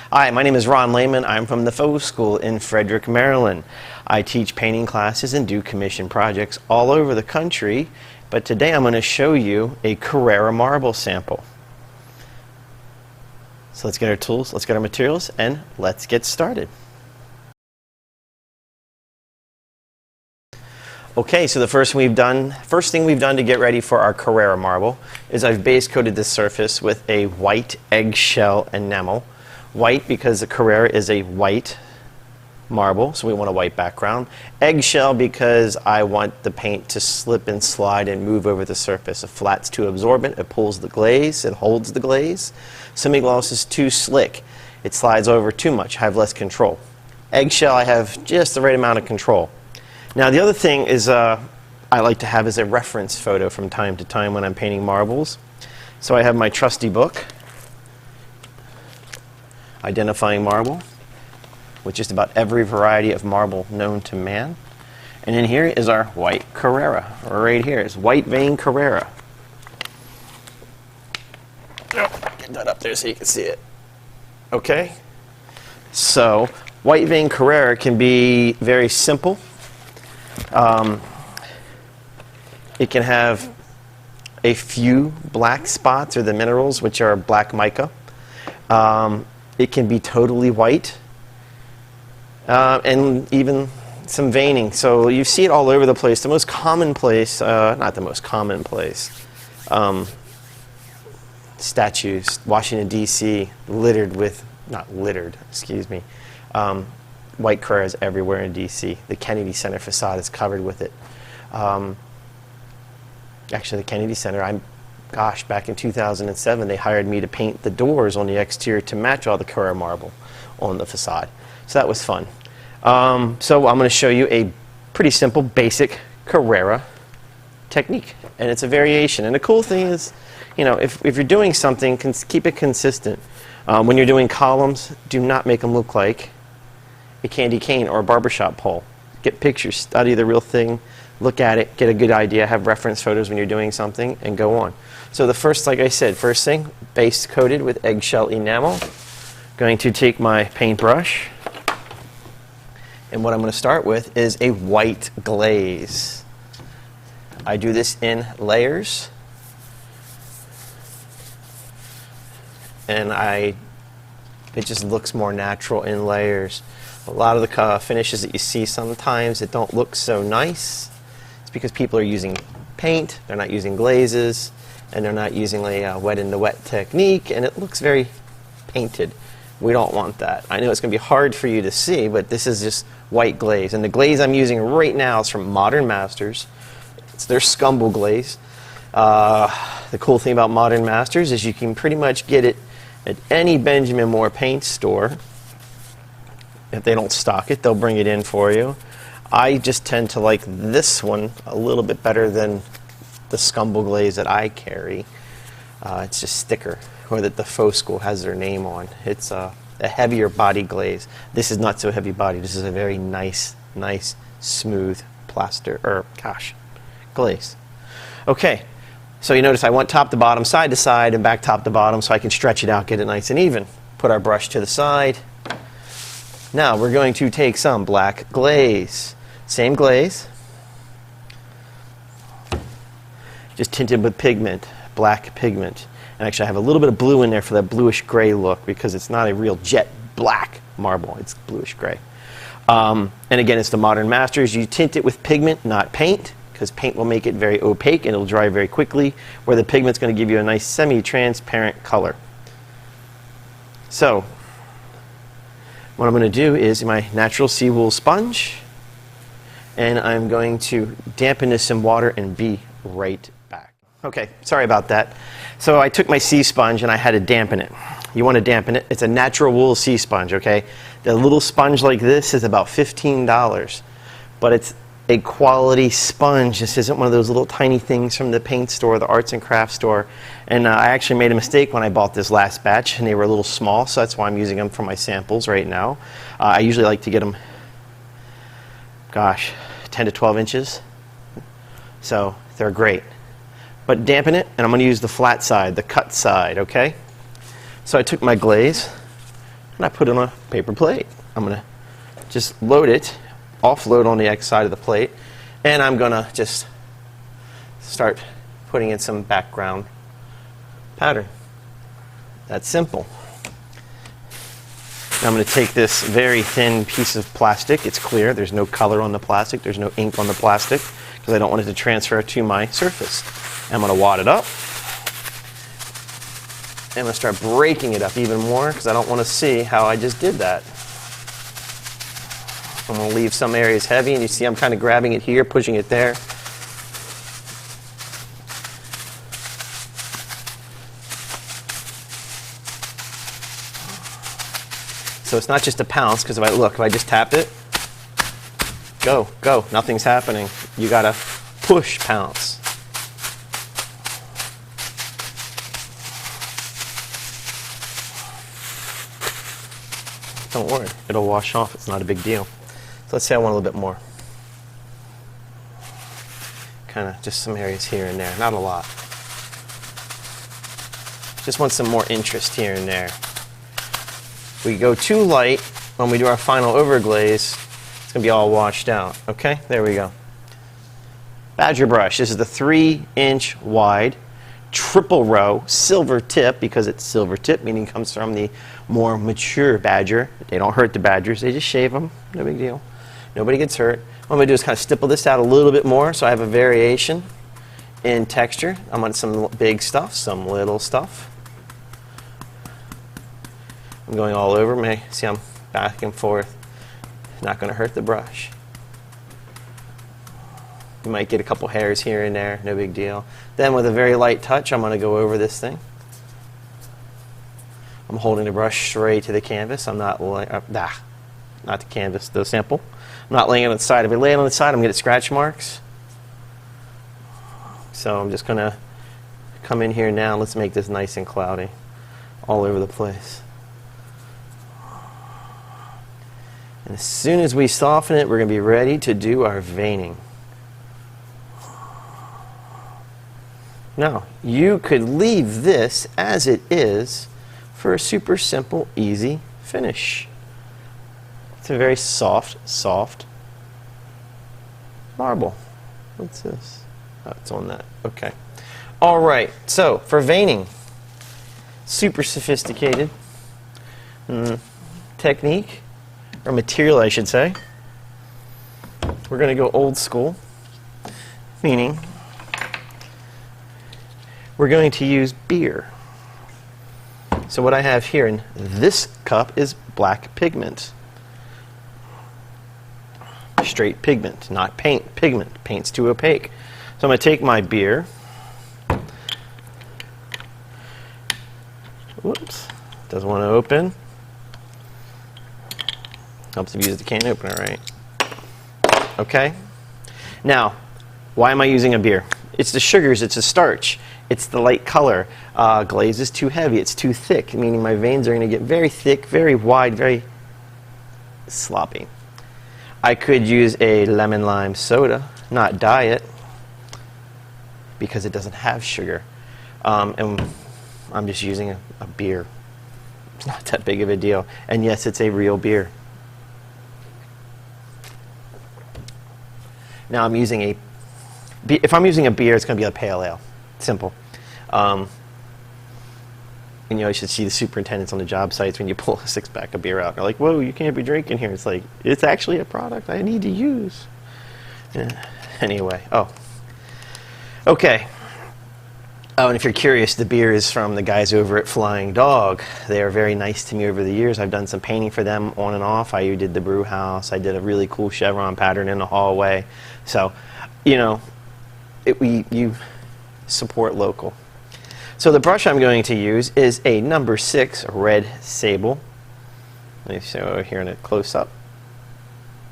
Hi, my name is Ron Lehman. I'm from the Faux School in Frederick, Maryland. I teach painting classes and do commission projects all over the country, but today I'm going to show you a Carrara marble sample. So let's get our tools, let's get our materials, and let's get started. Okay, so the first thing we've done to get ready for our Carrara marble is I've base coated this surface with a white eggshell enamel. White because the Carrara is a white marble, so we want a white background. Eggshell because I want the paint to slip and slide and move over the surface. If flat's too absorbent, it pulls the glaze, it holds the glaze. Semi-gloss is too slick, it slides over too much, I have less control. Eggshell, I have just the right amount of control. Now the other thing is I like to have as a reference photo from time to time when I'm painting marbles. So I have my trusty book, Identifying Marble, with just about every variety of marble known to man. And in here is our white Carrara. Right here is white vein Carrara. Get that up there so you can see it. Okay? So, white vein Carrara can be very simple. It can have a few black spots, or the minerals, which are black mica. It can be totally white, and even some veining. So you see it all over the place. The most common place, not the most common place, statues, Washington, D.C., littered with, not littered, excuse me, white Carraras everywhere in D.C. The Kennedy Center facade is covered with it. Actually, the Kennedy Center, back in 2007, they hired me to paint the doors on the exterior to match all the Carrara marble on the facade. So that was fun. So I'm going to show you a pretty simple, basic Carrara technique. And it's a variation. And the cool thing is, you know, if you're doing something, keep it consistent. When you're doing columns, do not make them look like a candy cane or a barbershop pole. Get pictures, study the real thing, look at it, get a good idea, have reference photos when you're doing something, and go on. So the first, like I said, first thing, base coated with eggshell enamel. Going to take my paintbrush, and what I'm going to start with is a white glaze. I do this in layers, and it just looks more natural in layers. A lot of the finishes that you see sometimes that don't look so nice, it's because people are using paint, they're not using glazes, and they're not using a wet in the wet technique, and it looks very painted. We don't want that. I know it's going to be hard for you to see, but this is just white glaze. And the glaze I'm using right now is from Modern Masters. It's their Scumble glaze. The cool thing about Modern Masters is you can pretty much get it at any Benjamin Moore paint store. If they don't stock it, they'll bring it in for you. I just tend to like this one a little bit better than the Scumble glaze that I carry. It's just thicker, or that the Faux School has their name on. It's a heavier body glaze. This is not so heavy body. This is a very nice, smooth glaze. Okay, so you notice I went top to bottom, side to side, and back top to bottom so I can stretch it out, get it nice and even. Put our brush to the side. Now we're going to take some black glaze. Same glaze, just tinted with pigment, black pigment. And actually I have a little bit of blue in there for that bluish gray look because it's not a real jet black marble, it's bluish gray. And again, it's the Modern Masters. You tint it with pigment, not paint, because paint will make it very opaque and it'll dry very quickly, where the pigment's going to give you a nice semi-transparent color. So what I'm going to do is my natural seawool sponge, and I'm going to dampen this in water and be right back. Okay, sorry about that. So I took my sea sponge and I had to dampen it. You want to dampen it. It's a natural wool sea sponge, okay? The little sponge like this is about $15, but it's a quality sponge. This isn't one of those little tiny things from the paint store, the arts and crafts store. And I actually made a mistake when I bought this last batch, and they were a little small, so that's why I'm using them for my samples right now. I usually like to get them, 10 to 12 inches. So they're great. But dampen it, and I'm going to use the flat side, the cut side, okay? So I took my glaze, and I put it on a paper plate. I'm going to just load it, offload on the X side of the plate, and I'm going to just start putting in some background pattern. That's simple. Now I'm going to take this very thin piece of plastic. It's clear. There's no color on the plastic. There's no ink on the plastic because I don't want it to transfer to my surface. I'm going to wad it up. I'm going to start breaking it up even more because I don't want to see how I just did that. I'm going to leave some areas heavy, and you see I'm kind of grabbing it here, pushing it there. So it's not just a pounce, because if I just tap it, go, nothing's happening. You got to push pounce. Don't worry, it'll wash off. It's not a big deal. So let's say I want a little bit more. Kind of just some areas here and there, not a lot. Just want some more interest here and there. If we go too light when we do our final overglaze, it's going to be all washed out. Okay, there we go. Badger brush. This is the 3-inch wide, triple row, silver tip, because it's silver tip, meaning it comes from the more mature badger. They don't hurt the badgers, they just shave them. No big deal. Nobody gets hurt. What I'm going to do is kind of stipple this out a little bit more so I have a variation in texture. I'm on some big stuff, some little stuff. I'm going all over. See, I'm back and forth. Not going to hurt the brush. You might get a couple hairs here and there, no big deal. Then with a very light touch, I'm going to go over this thing. I'm holding the brush straight to the canvas. I'm not not the canvas, the sample. I'm not laying it on the side. If I lay it on the side, I'm going to get scratch marks. So I'm just going to come in here now. Let's make this nice and cloudy all over the place. And as soon as we soften it, we're going to be ready to do our veining. Now, you could leave this as it is for a super simple, easy finish. It's a very soft marble. What's this? Oh, it's on that. Okay. All right. So, for veining, super sophisticated technique, or material, I should say. We're going to go old school, meaning we're going to use beer. So what I have here in this cup is black pigment. Straight pigment, not paint. Pigment. Paint's too opaque. So I'm going to take my beer. Whoops. Doesn't want to open. Helps if you use the can opener, right? Okay. Now, why am I using a beer? It's the sugars, it's the starch, it's the light color. Glaze is too heavy, it's too thick, meaning my veins are going to get very thick, very wide, very sloppy. I could use a lemon lime soda, not diet, because it doesn't have sugar. And I'm just using a beer. It's not that big of a deal. And yes, it's a real beer. Now I'm using if I'm using a beer, it's going to be a pale ale. Simple. And you should see the superintendents on the job sites when you pull a 6-pack of beer out. They're like, whoa, you can't be drinking here. It's like, it's actually a product I need to use. Anyway, okay. Oh, and if you're curious, the beer is from the guys over at Flying Dog. They are very nice to me over the years. I've done some painting for them on and off. I did the brew house. I did a really cool chevron pattern in the hallway. So, you support local. So the brush I'm going to use is a number 6 red sable. Let me show here in a close-up.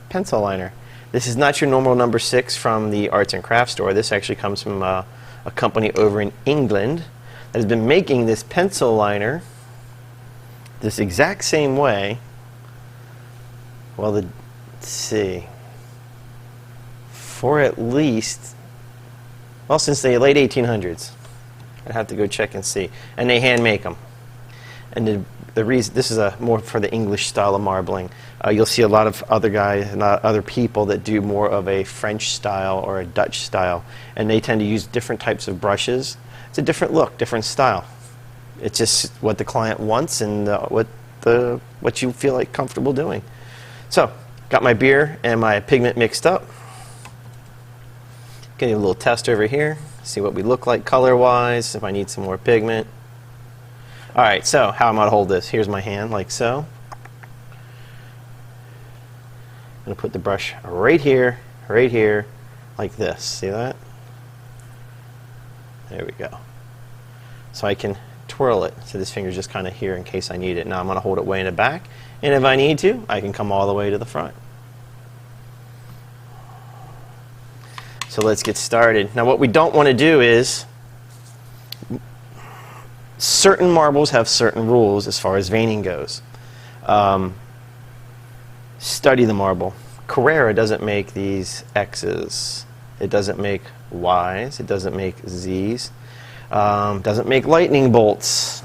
Pencil liner. This is not your normal number 6 from the arts and crafts store. This actually comes from a company over in England that has been making this pencil liner this exact same way. Well, let's see. For at least, well, since the late 1800s. I'd have to go check and see. And they hand make them. And the reason this is a more for the English style of marbling. You'll see a lot of other guys and other people that do more of a French style or a Dutch style, and they tend to use different types of brushes. It's a different look, different style. It's just what the client wants and what you feel like comfortable doing. So, got my beer and my pigment mixed up. Getting a little test over here, see what we look like color-wise, if I need some more pigment. All right, so how am I going to hold this? Here's my hand, like so. I'm going to put the brush right here, like this. See that? There we go. So I can twirl it, so this finger's just kind of here in case I need it. Now I'm going to hold it way in the back, and if I need to, I can come all the way to the front. So let's get started. Now what we don't want to do is, certain marbles have certain rules as far as veining goes. Study the marble. Carrara doesn't make these X's. It doesn't make Y's. It doesn't make Z's. Doesn't make lightning bolts.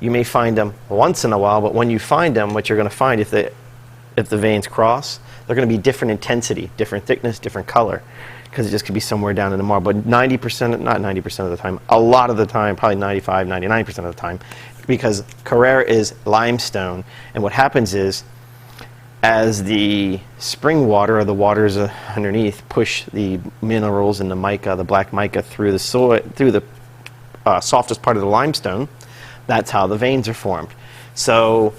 You may find them once in a while, but when you find them, what you're going to find if the veins cross, they're going to be different intensity, different thickness, different color, because it just could be somewhere down in the marble. But 90%, not 90% of the time, a lot of the time, probably 95, 99% of the time, because Carrara is limestone, and what happens is, as the spring water or the waters underneath push the minerals and the mica, the black mica, through the soil, through the softest part of the limestone, that's how the veins are formed. So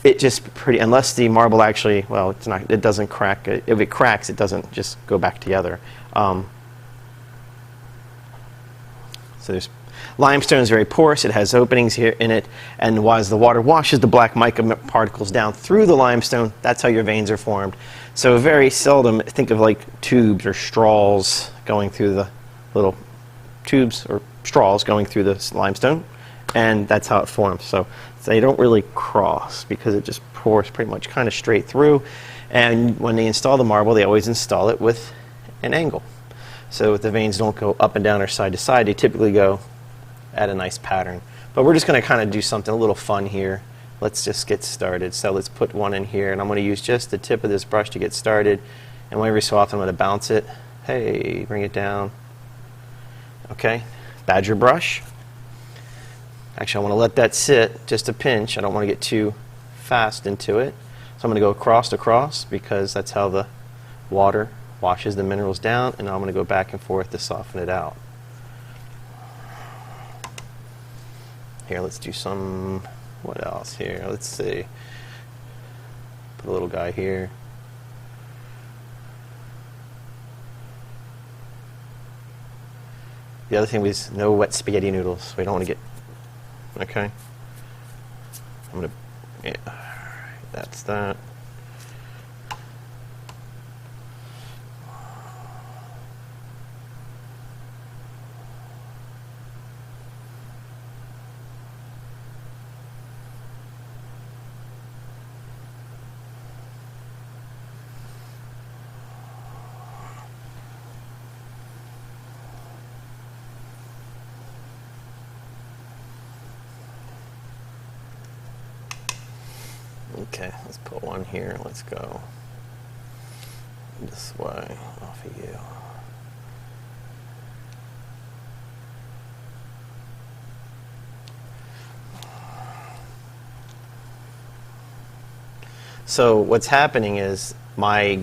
it just unless the marble actually, well, it's not, it doesn't crack. If it cracks, it doesn't just go back together. So there's limestone is very porous. It has openings here in it, and as the water washes the black mica particles down through the limestone, that's how your veins are formed. So very seldom think of like tubes or straws going through the little tubes or straws going through the limestone, and that's how it forms. So they don't really cross because it just pours pretty much kind of straight through. And when they install the marble, they always install it with an angle. So the veins don't go up and down or side to side. They typically go at a nice pattern. But we're just going to kind of do something a little fun here. Let's just get started. So let's put one in here, and I'm going to use just the tip of this brush to get started. And every so often I'm going to bounce it. Hey, bring it down. Okay, badger brush. Actually, I want to let that sit just a pinch. I don't want to get too fast into it. So I'm going to go across to cross because that's how the water washes the minerals down, and I'm going to go back and forth to soften it out. Here, let's do some, what else here? Let's see. Put a little guy here. The other thing was no wet spaghetti noodles. We don't want to get, okay? I'm going to, yeah, that's that. Okay, let's put one here. Let's go this way off of you. So what's happening is my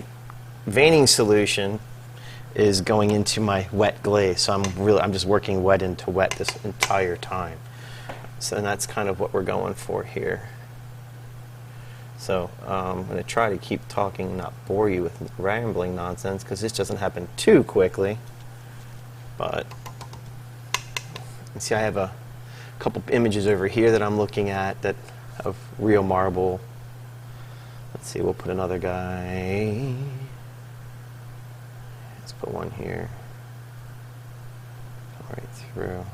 veining solution is going into my wet glaze. So I'm just working wet into wet this entire time. So that's kind of what we're going for here. So I'm going to try to keep talking, not bore you with rambling nonsense, because this doesn't happen too quickly. But you see I have a couple images over here that I'm looking at that of real marble. Let's see, we'll put another guy. Let's put one here. Go right through.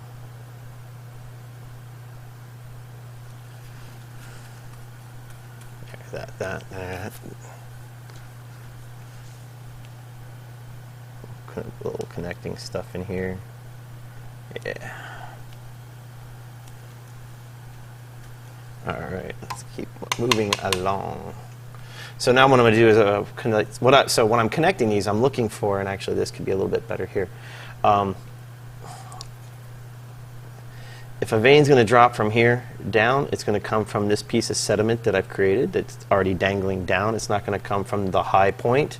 That. Put a little connecting stuff in here. Yeah. All right, let's keep moving along. So now what I'm going to do is connect. So when I'm connecting these, I'm looking for, and actually this could be a little bit better here. If a vein's going to drop from here down, it's going to come from this piece of sediment that I've created that's already dangling down. It's not going to come from the high point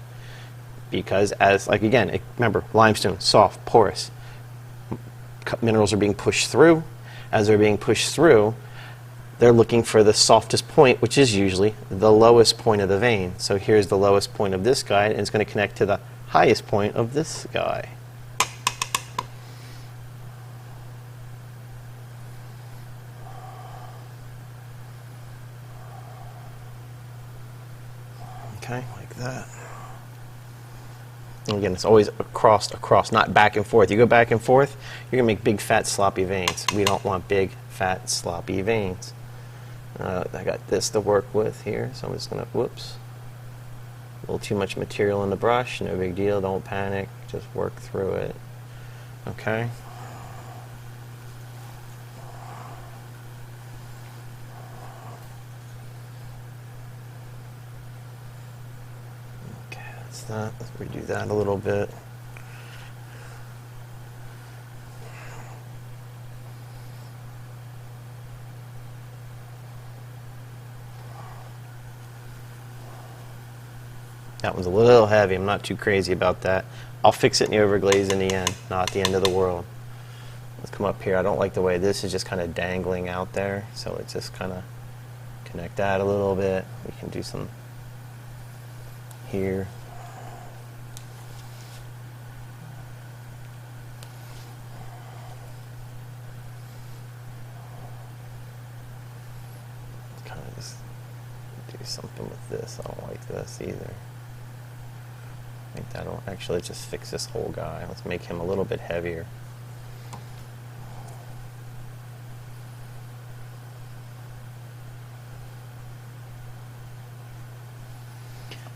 because, as like again, remember limestone, soft, porous. Minerals are being pushed through. As they're being pushed through, they're looking for the softest point, which is usually the lowest point of the vein. So here's the lowest point of this guy, and it's going to connect to the highest point of this guy. Okay, like that. And again, it's always across, not back and forth. You go back and forth, you're going to make big, fat, sloppy veins. We don't want big, fat, sloppy veins. I got this to work with here, so I'm just going to, whoops. A little too much material in the brush, no big deal, don't panic, just work through it. Okay? Okay, that's that. Let's redo that a little bit. That one's a little heavy. I'm not too crazy about that. I'll fix it in the overglaze in the end, not the end of the world. Let's come up here. I don't like the way this is just kind of dangling out there, so let's just kind of connect that a little bit. We can do some here. Kind of just do something with this. I don't like this either. I think that'll actually just fix this whole guy. Let's make him a little bit heavier.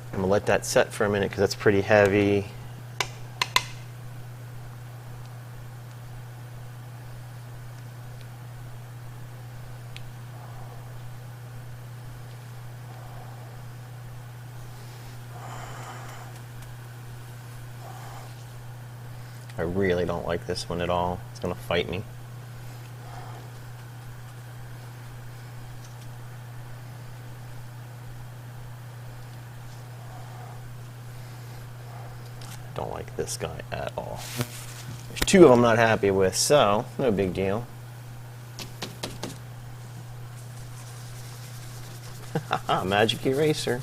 I'm going to let that set for a minute because that's pretty heavy. I really don't like this one at all. It's going to fight me. I don't like this guy at all. There's two of them I'm not happy with, so no big deal. Haha, magic eraser.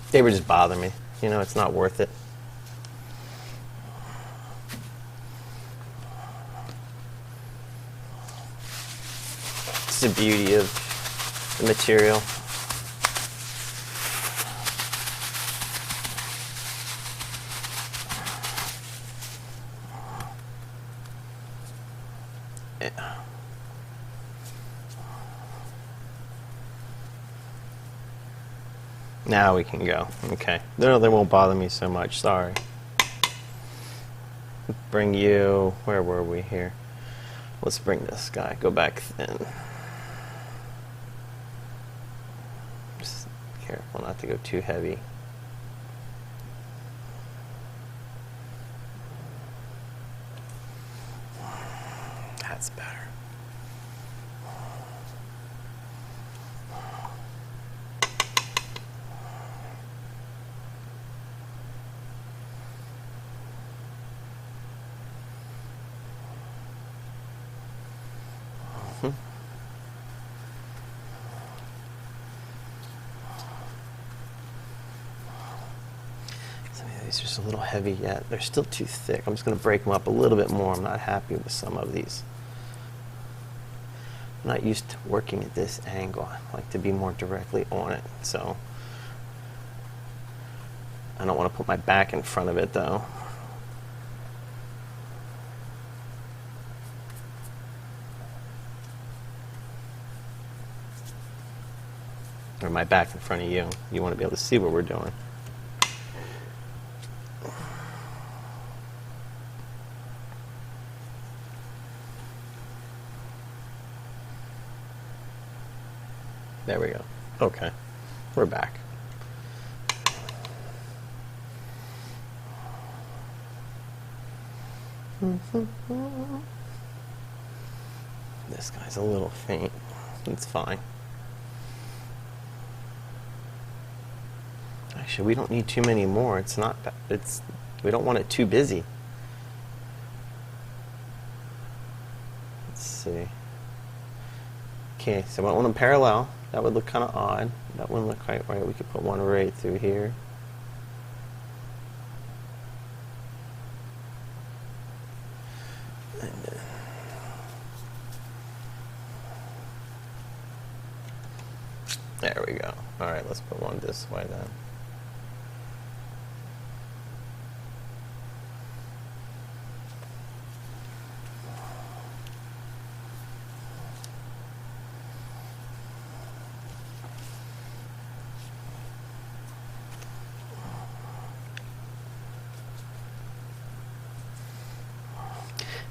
They were just bothering me. You know, it's not worth it. It's the beauty of the material. Yeah. Now we can go. Okay. No, they won't bother me so much. Sorry. Bring you... Where were we here? Let's bring this guy. Go back thin. Just careful not to go too heavy. That's better. Some of these are just a little heavy yet. They're still too thick. I'm just going to break them up a little bit more. I'm not happy with some of these. I'm not used to working at this angle. I like to be more directly on it. So I don't want to put my back in front of it though. Or my back in front of you. You want to be able to see what we're doing. There we go. Okay, we're back. This guy's a little faint. It's fine. Actually, we don't need too many more. It's not. We don't want it too busy. Let's see. Okay, so I want them parallel. That would look kind of odd. That wouldn't look quite right. We could put one right through here. There we go. All right, let's put one this way then.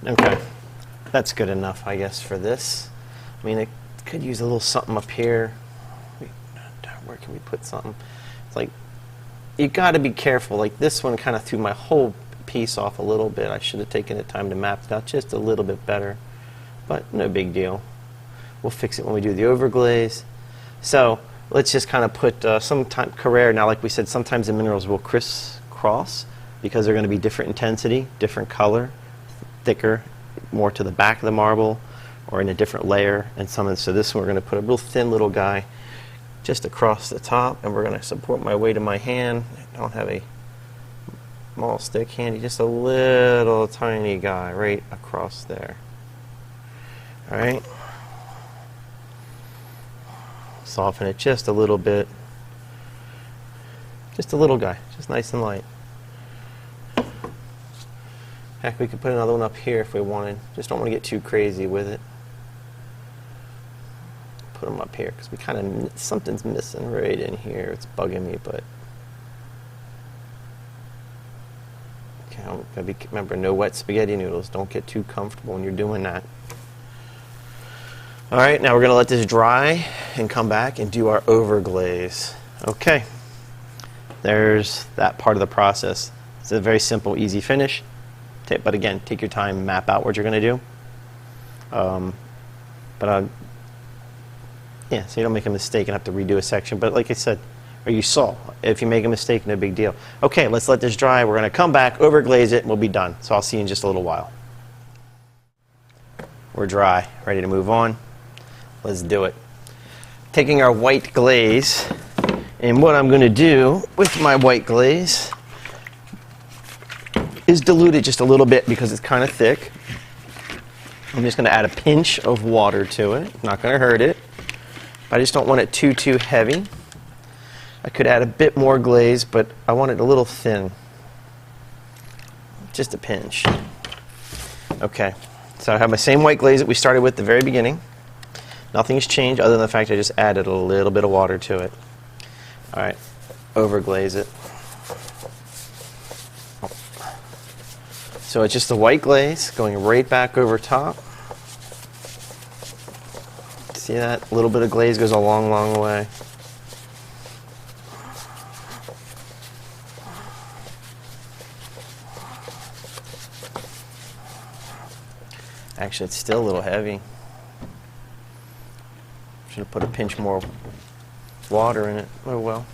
Okay, that's good enough, I guess, for this. I mean, it could use a little something up here. Where can we put something? It's like, you got to be careful. Like this one kind of threw my whole piece off a little bit. I should have taken the time to map it out just a little bit better, but no big deal. We'll fix it when we do the overglaze. So let's just kind of put sometime Carrere. Now, like we said, sometimes the minerals will crisscross because they're going to be different intensity, different color, thicker, more to the back of the marble, or in a different layer. And so this one we're going to put a real thin little guy just across the top, and we're going to support my weight of my hand. I don't have a small stick handy, just a little tiny guy right across there. All right. Soften it just a little bit. Just a little guy, just nice and light. Heck, we could put another one up here if we wanted. Just don't want to get too crazy with it. Put them up here because we kind of, something's missing right in here. It's bugging me, but okay, I'm gonna be, remember, no wet spaghetti noodles. Don't get too comfortable when you're doing that. All right, now we're gonna let this dry and come back and do our overglaze. Okay, there's that part of the process. It's a very simple, easy finish. But again, take your time, map out what you're gonna do. Yeah, so you don't make a mistake and have to redo a section. But like I said, or you saw, if you make a mistake, no big deal. Okay, let's let this dry. We're going to come back, overglaze it, and we'll be done. So I'll see you in just a little while. We're dry, ready to move on. Let's do it. Taking our white glaze, and what I'm going to do with my white glaze is dilute it just a little bit because it's kind of thick. I'm just going to add a pinch of water to it. Not going to hurt it. I just don't want it too heavy. I could add a bit more glaze, but I want it a little thin. Just a pinch. Okay, so I have my same white glaze that we started with at the very beginning. Nothing's changed other than the fact I just added a little bit of water to it. All right, overglaze it. So it's just the white glaze going right back over top. See that? A little bit of glaze goes a long way. Actually, it's still a little heavy. Should have put a pinch more water in it. Oh well.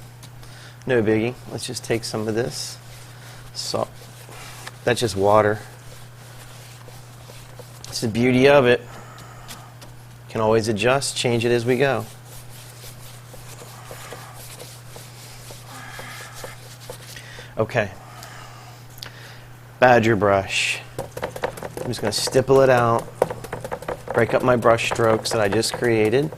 No biggie. Let's just take some of this. So that's just water. It's the beauty of it. Can always adjust, change it as we go. Okay. Badger brush. I'm just going to stipple it out, break up my brush strokes that I just created.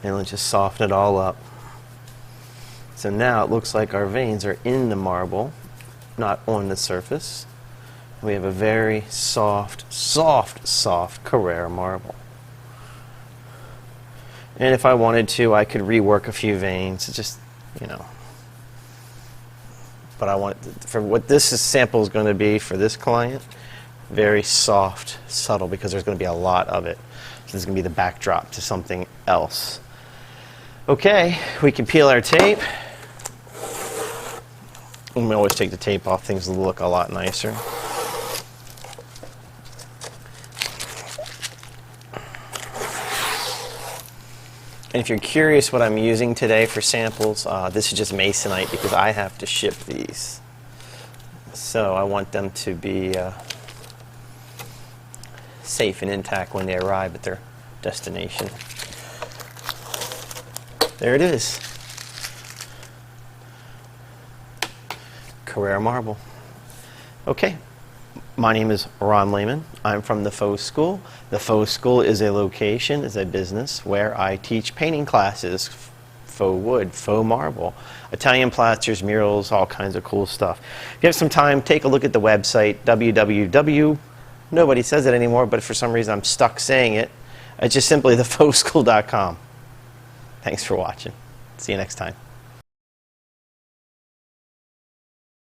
And let's just soften it all up. So now it looks like our veins are in the marble, not on the surface. We have a very soft Carrere marble. And if I wanted to, I could rework a few veins. It's just, you know, but I want, for what this sample is going to be for this client, very soft, subtle, because there's going to be a lot of it. So this is going to be the backdrop to something else. Okay, we can peel our tape. And we always take the tape off, things look a lot nicer. And if you're curious what I'm using today for samples, this is just masonite because I have to ship these. So I want them to be safe and intact when they arrive at their destination. There it is. Carrara marble. Okay. My name is Ron Lehman. I'm from the Faux School. The Faux School is a location, is a business where I teach painting classes, faux wood, faux marble, Italian plasters, murals, all kinds of cool stuff. If you have some time, take a look at the website, www. Nobody says it anymore, but for some reason I'm stuck saying it. It's just simply thefauxschool.com. Thanks for watching. See you next time.